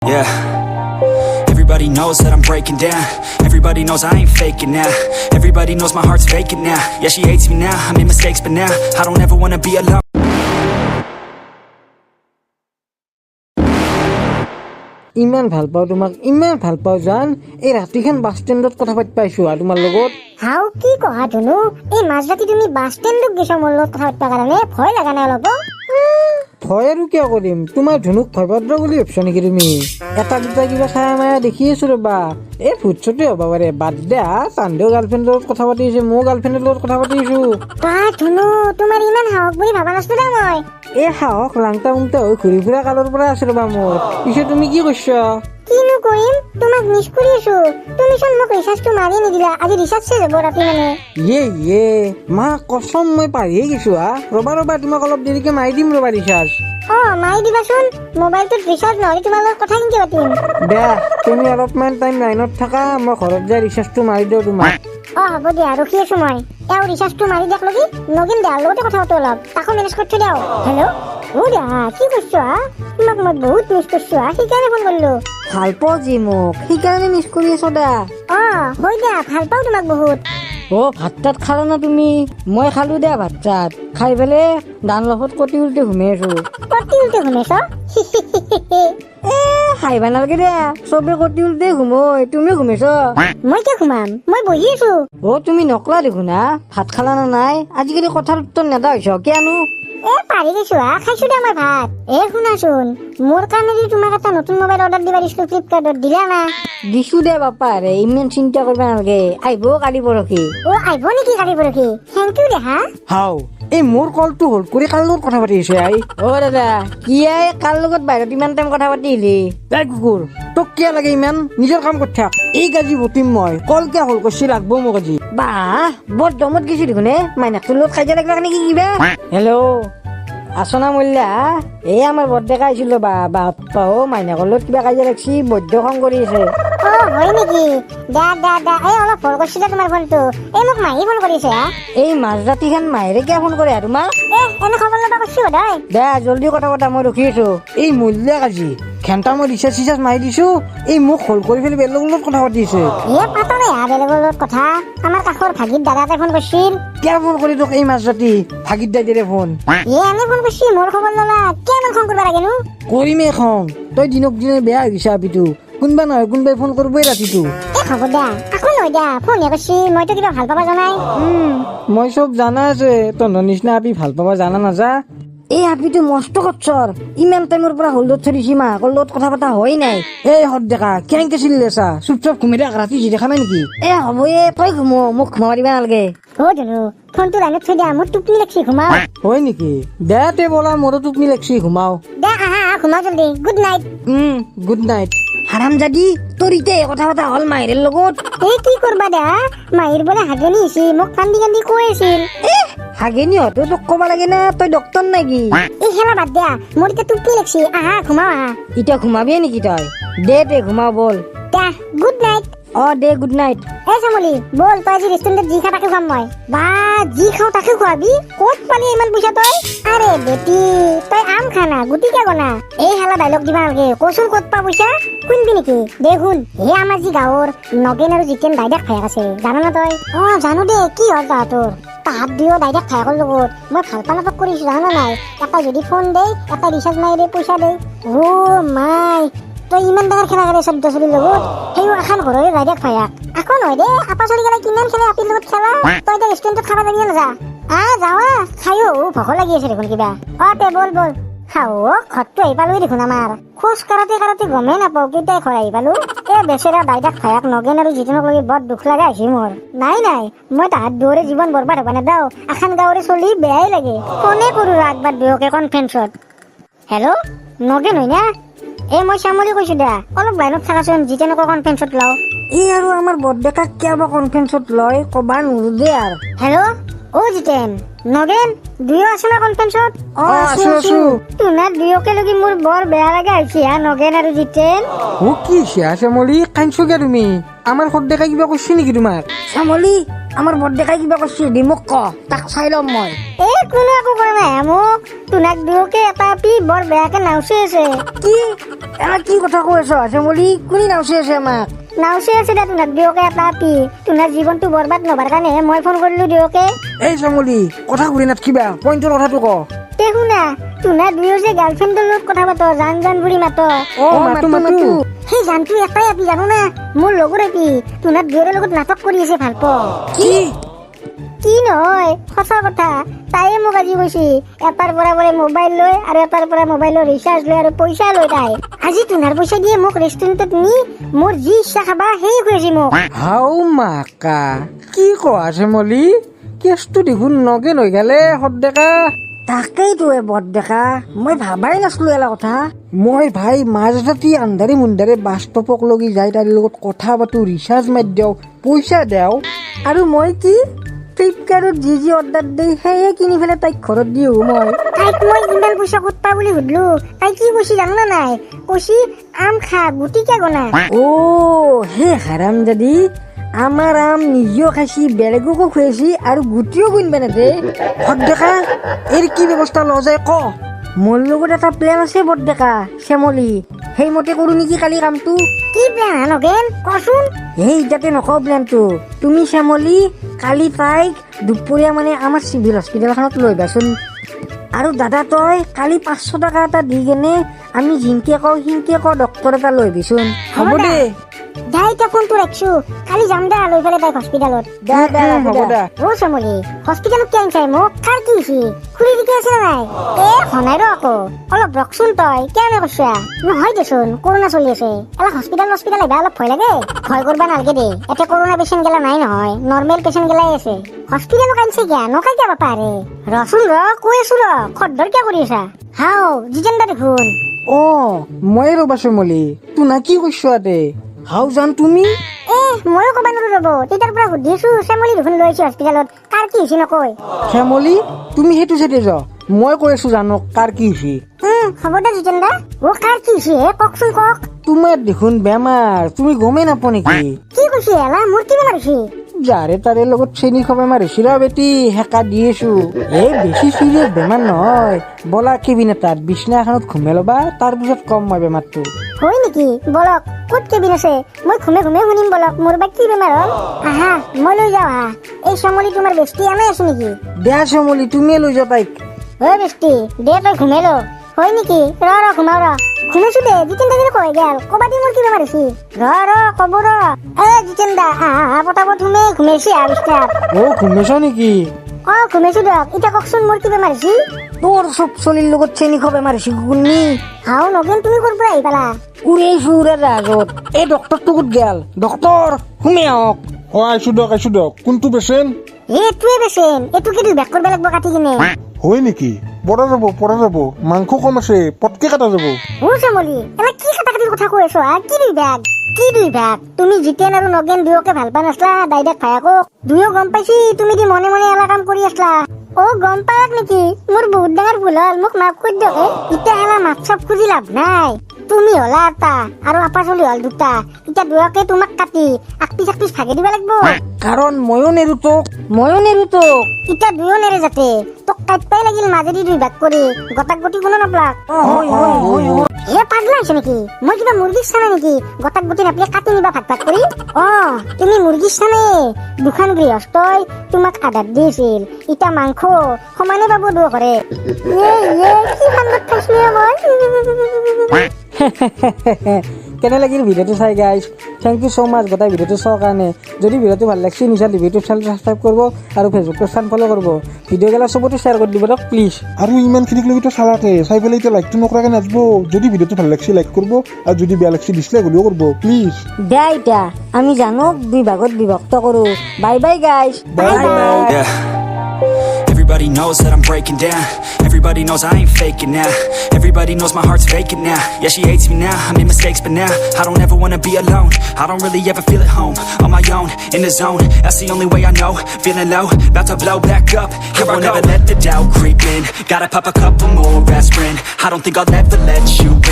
Yeah. Everybody knows that I'm breaking down. Everybody knows I ain't faking now. Everybody knows my heart's vacant now. Yeah, she hates me now. I made mistakes, but now I don't ever wanna be alone. ইমান ভাল পাওঁ তোমাক, ইমান ভাল পাওঁ জান। এই ৰাতিখন বাছ ষ্টেণ্ডত কথা পাতি পাইছো আৰু তোমাৰ লগত। হাও কি কহা ধুনু, এই মাজৰাতি তুমি বাছ ষ্টেণ্ডত গৈছা মোৰ লগত কথা পাতিবৰ কাৰণে? ভয় লগা নাই অলপ? ভয় আৰু কিয় কৰিম, তোমাৰ ধুনুক ভয়ভদ্ৰ বুলি ভাবিছা নেকি তুমি? এটা দুটা কিবা চাই মায়া দেখি আছো ৰবা। এই ভুটছতে হ'ব পাৰে, বাদ দে হা। চান্দেও গাৰ্লফ্ৰেণ্ডৰ লগত কথা পাতি আছে, ময়ো গাৰ্লফ্ৰেণ্ডৰ লগত কথা পাতি আছো। বা ধুনু, তোমাৰ ইমান সাহস বুলি ভাবা নাছিলো দে মই। এই সাহস লাংটা মুংটা হৈ ঘূৰি ফুৰা কালৰ পৰা আছে ৰবা মোৰ। পিছে তুমি কি কৈছা? কিনো কৰিম, তোমাক মিছ কৰি আছো। তুমি চোন মোক ৰিচাৰ্জটো মাৰি নিদিলা, আজি ৰিচাৰ্জ শেষ হ'ব ৰাতি মানে। ইয়ে মা কচম মই পাৰিয়ে গৈছো হা। ৰবা তোমাক অলপ দেৰিকে মাৰি দিম ৰবা ৰিচাৰ্জ। মাৰি দিবাচোন, মোবাইলটোত ৰিচাৰ্জ নহ'লে তোমাৰ লগত কথা কেনেকে পাতিম? দে তুমি অলপমান টাইম লাইনত থাকা, মই ঘৰত যাই ৰিচাৰ্জটো মাৰি দিওঁ তোমাক। হ'ব দিয়া, ৰখি আছো মই। এওঁ ৰিচাৰ্জটো মাৰি দিয়ক লগি, নগিন দেহাৰ লগতে কথা পাতো অলপ, তাকো মেনেজ কৰি থৈ দিওঁ। হেল্ল', দেহা কি কৰিছো হা? তোমাক মই বহুত মিছ কৰিছো হা, সেইকাৰণে ফোন কৰিলো। ভাল পাওঁ যি মোক, সেইকাৰণে মিছ কৰি আছো দা। হয় দিয়া, ভাল পাওঁ তোমাক বহুত। ভাত তাত খালা না তুমি? মই খালো দে ভাত চাত, খাই পেলাই ডানলফত কটি উল্টি ঘুমাই আছো। কটি উল্টি ঘুমাইছ? খাইবা নালাগে দে, চবে কটি উল্টি ঘুমই, তুমি ঘুমাইছ? মই কিয় ঘুমাম, মই বহি আছো। তুমি নকলা দেখোন হা। ভাত খালা না নাই? আজিকালি কথাৰ উত্তৰ নেদা হৈছ কিয়নো? পাৰি গৈছো হা, খাইছো দে মই ভাত। শুনাচোন, মোৰ কাৰণে তোমাক এটা নতুন মোবাইল অৰ্ডাৰ দিবা দিছিলো ফ্লিপকাৰ্টত, দিলা না? দিছো দে বাপা ৰে, ইমান চিন্তা কৰিব নালাগে। আহিব কালি পৰহি। আহিব নেকি কালি পৰহি? থেংক ইউ দেহা। হাও এই মোৰ কলটো হোল্ড কৰি কাৰ লগত কথা পাতি আছে? দাদা কি কাৰ লগত বাহিৰত ইমান টাইম কথা পাতি আহিলি? তাই কুকুৰ, তোক কিয় লাগে ইমান? নিজৰ কাম কৰি থাক। এই গাজি বটিম মই, কল কিয় হল কৰিছি লাগব মোক আজি। বাহ বৰ দমত গেছি দেখোন। মাইনাকটোৰ লগত কাজিয়া লাগিলা কাৰণে কি কিবা? হেল্ল' আচনা মল্যা, এই আমাৰ বৰডেকা আহিছিল ৰবা। বাপ্পা মাইনাকৰ লগত কিবা কাজিয়া লাগছি, বৈদ্য খং কৰি আছে। হয় নেকি? অলপ ভৰ কৰিছিলে তোমাৰ ফোনটো। মোক মাহী ফোন কৰিছে হা? এই মাজৰাতিখন মাহিৰে কিয় ফোন কৰে তোমাক? এনে খবৰ ল'বা কৈছো সদায়। দে জলদি কথা পতা, মই ৰখি আছো। এই মল্যা কাজি ঘেণ্টা মই ৰিচাৰ্জ মাৰি দিছো, এই মোক হল কৰি ফেলি বেলেগৰ লগত কথা পাতিছে। পাতা নাই হা বেলেগৰ লগত কথা। আমাৰ কাষৰ ভাগিত দাদাতে ফোন কৰিছিল। কিয় ফোন কৰি তোক এই মাজৰাতি? ভাগিত দাদিৰে ফোন। এনে ফোন কৰিছি, মোৰ খবৰ ল'লা। কিয় ইমান খং কৰিব লাগেনো? কৰিমেই খং, তই দিনক দিনে বেয়া হৈ গৈছা আপিটো। কোনবা নহয় কোনবাই ফোন কৰিবই ৰাতিটো। হ'ব দিয়া, আকৌ নহয় দিয়া, ফোনহে কৰিছি। মইতো কিবা ভাল পাবা জানাই। মই চব জানা আছে, তহঁতৰ নিচিনা আপি ভাল পাবা জানা নাযা। এই আপিটো মস্ত কচ্ছৰ, ইমান টাইমৰ পৰা হল্ডত থৈ দিছি, মাকৰ লগত কথা পতা হয় নাই। এই হত ডেকা কেনেকে চিল্লি আছা? চুপ ঘুমাই থাক, ৰাতি যি দেখা নাই নেকি? হ'ব তই ঘুমো, মোক ঘুমাব দিবা নালাগে। ধুনু, ফোনটো লাইনত থৈ দিয়া, মোৰ টোপনি লাগছি, ঘুমাও। হয় নেকি? দে তে বলা, মোৰো টোপনি লাগছি, ঘুমাও। দে আহা ঘুমাও জলদি। Good night. Good night. হাৰামজাদি, তোৰ এতিয়া কথা পতা হল মাহিৰৰ লগত? কি কৰবা দে? মাহিৰ বোলে হাগেনি হৈছে, মোক কান্দি কান্দি কৈ আছিল। হাগেনি হতো তোক কব লাগে না? তই ডক্তৰ নেকি? খেলা বাদ দিয়া, মোৰ এতিয়া টোপনি লাগছি, আহা ঘুমাও আহা। এতিয়া ঘুমাবিয়ে নেকি তই? দে ঘুমাও বল। Good night. দে গুড নাইট। চামলি বল, তই আজি ৰেষ্টুৰেণ্টত যি খা তাকে খুৱাম মই। বা যি খাওঁ তাকে খুৱাবি? ক'ত পালি ইমান পইচা তই? আৰে বেটি, তই আম খানা গুটি কিয় গনা? হালা ডাইলগ দিবা নালাগে, কচোন ক'ত পা পইচা? শুনবি নেকি? দে শুন। আমাৰ যি গাঁৱৰ নগেন আৰু জিতেন দাইদাক ভায়েক আছে, জানা না তই? জানো দে। কি হ'ল তাহাঁতৰ? তাহাঁত দুয়ো দাইদাক ভায়েকৰ লগত মই ভাল পানাপাক কৰিছো, জানা নাই? এটা যদি ফোন দেই, এটা ৰিচাৰ্জ মাৰি দে, পইচা দে। মাই, তই ইমান ডাঙৰ খেলা খেলে চৈধ্য চলিৰ লগত? সেইও এখন ঘৰৰে দাইদাক ভায়েক। আকৌ নহয় দে, আপা চলি গেলে কিমান খেলে আপিৰ লগত খেলা। তই এতিয়া ৰেষ্টুৰেণ্টত খাবা যাবি নাযা? যাৱা খাইও ভোক লাগি আছে দেখোন কিবা। তে বল ঘৰটো আহি পালো দেখোন আমাৰ। খোজ কাঢ়োতে গমেই নাপাওঁ কেইটাই ঘৰ আহি পালো। বেচেৰা দাইদাক ভায়েক নগেন আৰু জিতেনক লাগি বৰ দুখ লগা হৈছে মোৰ। নাই মই তাহাঁত দুয়োৰে জীৱন বৰবাদ হব নেদাও। এখন গাঁৱৰে চলি বেয়াই লাগে। ফোনে কৰো একবাৰ দুয়োকে কনফাৰেন্সত। হেল্ল', নগেন হয় না? মই শ্যামলি কৈছো দে, অলপ লাইনত থাকাচোন, জিতেনকো কনফাৰেন্সত লওঁ। আৰু আমাৰ বৰডেকাক কিয় বা কনফাৰেন্সত লয় কবা নোৰো দে আৰু। হেল্ল', জিতেন নগেন দুয়ো আছে না কনফাৰেন্সত? আছো। তোমাৰ দুয়োকে লগি মোৰ বৰ বেয়া লগা হৈছে হা, নগেন আৰু জিতেন। কি শ্যামলি কাইনছো কিয় তুমি? আমাৰ বৰডেকাই কিবা কৈছে নেকি তোমাক? শ্যামলি আমাৰ বৰডেকাই কিবা কৈছে দি মোক ক তাক চাই ল'ম মই কোনো একো কৰা নাই মোক তোনাক দুয়োকে এটা পি বৰ বেয়াকে নাওচি আছে কি কি কথা কৈ আছ শ্যামলী কোনে নাওচি আছে আমাক নাওচি আছে দে তোনাক দুয়োকে এটা পি তোনাৰ জীৱনটো বৰবাদ নবাৰ কাৰণে মই ফোন কৰিলো দুয়োকে এই শ্যামলী কথা ঘূৰি নাথাকিবা পইণ্টৰ কথাটো ক তে শুনা তোনাৰ দুয়ো যে গাৰ্লফ্ৰেণ্ডৰ লগত কথা পাত জান বুলি মাত মাতো সেই জানটো এটাই আপি জানো না মোৰ লগৰ আপি তোনাৰ দুয়োৰে লগত নাটক কৰি আছে ভাল পাওঁ কি নহয় সঁচা কথা তাইয়ে মোক আজি কৈছে এটাৰ পৰা বোলে মোবাইল লৈ আৰু এটাৰ পৰা মোবাইলৰ ৰিচাৰ্জ লৈ আৰু পইচা লৈ তাই আজি তোনাৰ পইচা দিয়ে মোক ৰেষ্টুৰেণ্টত নি মোৰ যি ইচ্ছা খাবা সেই খুৱাইছে মোক হাও মাকা কি কোৱা শ্যামলী কেছটো দেখোন নগে নৈ গেলে সদ্দেকা তাকেইতো বৰডেকা মই ভাবাই নাছিলো এলা কথা মই ভাই মাজ ৰাতি আন্ধাৰে মুন্ধাৰে বাস্তৱক লগি যাই তাইৰ লগত কথা পাতো ৰিচাৰ্জ মাৰি দিওঁ পইচা দিওঁ আৰু মই কি ফ্লিপকাৰ্টত যি অৰ্ডাৰ দিয়ে সেয়ে কিনি পেলাই তাইক ঘৰত দিওঁ মই তাইক মই ইমান পইচা ক'ত পা বুলি সুধিলো তাই কি কৈছে জানা নাই কৈছে আম খা গুটিকে গনা হে হাৰাম দাদি আমাৰ আম নিজেও খাইছি বেলেগকো খুৱাইছি আৰু গুটিও কিনবা নেদে সদ্দেকা এৰ কি ব্যৱস্থা ল যায় ক মোৰ লগত এটা প্লেন আছে বৰডেকা শ্যামলী সেইমতে কৰো নেকি কালি কামটো কি প্লেন নগেন কচোন এই যাতে নকওঁ প্লেনটো তুমি শ্যামলী কালি তাইক দুপৰীয়া মানে আমাৰ চিভিল হস্পিটেলখনত লৈ যাচোন আৰু দাদা তই কালি 500 টকা এটা দি কেনে আমি জিংকে কওঁ ডক্তৰ এটা লৈ আহিবিচোন হ'ব দে দা এতিয়া ফোনটো ৰাখছো কালি যাম দা লৈ পেলাই তাইক হস্পিটেলত হ'ব দা অ শ্যামলী হস্পিটেলত কি আনিছাই মোক কাৰ কি হৈছে খুলি দিকে আছে নাই শনাই ৰ আকৌ অলপ ৰখচোন তই কেনে কৈছা নহয় দেচোন কৰোণা চলি আছে এলা হস্পিটেল আহিবা অলপ ভয় লাগে ভয় কৰবা নালাগে দে এতে কৰোণা পেচেণ্ট গেলা নাই নহয় নৰ্মেল পেচেণ্ট গেলাই আছে হস্পিটেলত আনিছে কিয়া নকাই কিয়া বাপা ৰে ৰচোন কৈ আছো খদ্দৰ কিয়া কৰি আছা হাও জিতেন দা দেখোন মই ৰবা শ্যামলী তোনা কি কৈছো দে হাও জান তুমি ময়ো কবা নোৱাৰো ৰব তেতিয়াৰ পৰা সুধিছো শ্যামলী দেখোন লৈ আহিছে হস্পিটেলত কাৰ কি হৈছে নকয় শ্যামলী তুমি সেইটো চাইডে যোৱা মই কৈ আছো জানক কাৰ কি হৈছে হ'ব দে জিতেন দা কাৰ কি হৈছে কওকচোন কওক তোমাৰ দেখোন বেমাৰ তুমি গমেই নাপোৱা নেকি কি কৈছে এলা মোৰ কি বেমাৰ হৈছে যাৰে তাৰে লগত চেনি খাব মাৰিছো ৰ বেটি হেকা দি আছো বেছি চিৰিয়াছ বেমাৰ নহয় বলা কেবিন এটাত বিছনা এখনত ঘুমাই ল'বা তাৰপিছত কম মই বেমাৰটো হয় নেকি বলক ক'ত কেবিন আছে মই ঘুমে শুনিম বলক মোৰ বা কি বেমাৰ হ'ল আহা মই লৈ যাওঁ আহা এই শ্যামলী তোমাৰ বেষ্টি আনাই আছো নেকি দে শ্যামলী তুমিয়ে লৈ যোৱা তাইক বেষ্টি দে তই ঘুমে ল হয় নেকি ৰ ঘুমাও ঘুমাইছো দে জিতেন দা কৈ গেল কবা দি মোৰ কি বেমাৰ হৈছে কব জিতেন দা আহা পটাপট ঘুমাইছি ঘুমাইছ নেকি ঘুমাইছো দিয়ক এতিয়া কওকচোন মোৰ কি বেমাৰ হৈছে তোৰ চব চলিৰ লগত চেনি খাব বেমাৰ হৈছে কুকুৰনি হাও নগেন তুমি ক'ৰ পৰা আহি পালা উৰিছো ৰাজত এই ডক্টৰটো ক'ত গেল ডক্টৰ শুমে আহক আইছো দিয়ক কোনটো পেচেণ্ট এইটোৱে পেচেণ্ট এইটো কি বেক কৰিব লাগিব কাটি কিনে হয় নেকি পৰা যাব মাংস কম আছে পটকে কাটা যাব শ্যামলী এলা কি কাটাকাটিৰ কথা কৈ আছো কি দুই ভাগ তুমি জিতেন আৰু নগেন দুয়োকে ভাল পা নাছলা ডাইৰেক্ট ভায়াকক দুয়ো গম পাইছি তুমি দি মনে এলা কাম কৰি আছলা গম পায়াক নেকি মোৰ বহুত ডাঙৰ ভুল হ'ল মোক মাফ কৰি দিয়ক এতিয়া এলা মাফ চাপ খুজি লাভ নাই তুমি হলা এটা আৰু আপা চলি হল দুটা এতিয়া দুয়োকে তোমাক কাটি আকপিচ ভাগে দিব লাগিব কাৰণ ময়ো নেৰো তোক এতিয়া দুয়ো নেৰে যাতে তোক কাটপাই লাগিল মাজেদি দুই ভাগ কৰি গটাক গটি কোনো নাপলাক পাগলা হৈছে নেকি মই কিবা মুৰ্গীৰ চানা নেকি গটাক গটি নাপলে কাটি নিবা ভাগ কৰি তুমি মুৰ্গীৰ চানে দুখান গৃহস্থই তোমাক আধাৰ দিছিল এতিয়া মাংস সমানে পাব দুয়ো ঘৰে কি কান্দত খাইছিলো মই কেনে লাগিল ভিডিঅ'টো চাই গাইজ থেংক ইউ ছ' মাছ গোটেই ভিডিঅ'টো চোৱাৰ কাৰণে যদি ভিডিঅ'টো ভাল লাগিছে নিশ্চয় ইউটিউব চেনেলটো ছাবস্ক্ৰাইব কৰিব আৰু ফেচবুক পেজখন ফ'ল' কৰিব ভিডিঅ'গেলা চবতে শ্বেয়াৰ কৰি দিব দিয়ক প্লিজ আৰু ইমানখিনি কিলোমিটাৰ চালাতে চাই পেলাই এতিয়া লাইকটো নকৰাকৈ নাযাব যদি ভিডিঅ'টো ভাল লাগিছে লাইক কৰিব আৰু যদি বেয়া লাগিছে ডিছলাইক হ'লেও কৰিব প্লিজ দে এতিয়া আমি জানক দুই ভাগত বিভক্ত কৰোঁ bye bye guys Yeah. Everybody knows that I'm breaking down. Everybody knows I ain't faking now. Everybody knows my heart's vacant now. Yeah, she hates me now, I made mistakes, but now I don't ever wanna be alone. I don't really ever feel at home. On my own, in the zone, that's the only way I know. Feeling low, about to blow back up. Here I won't ever let the doubt creep in. Gotta pop a couple more aspirin. I don't think I'll ever let you in.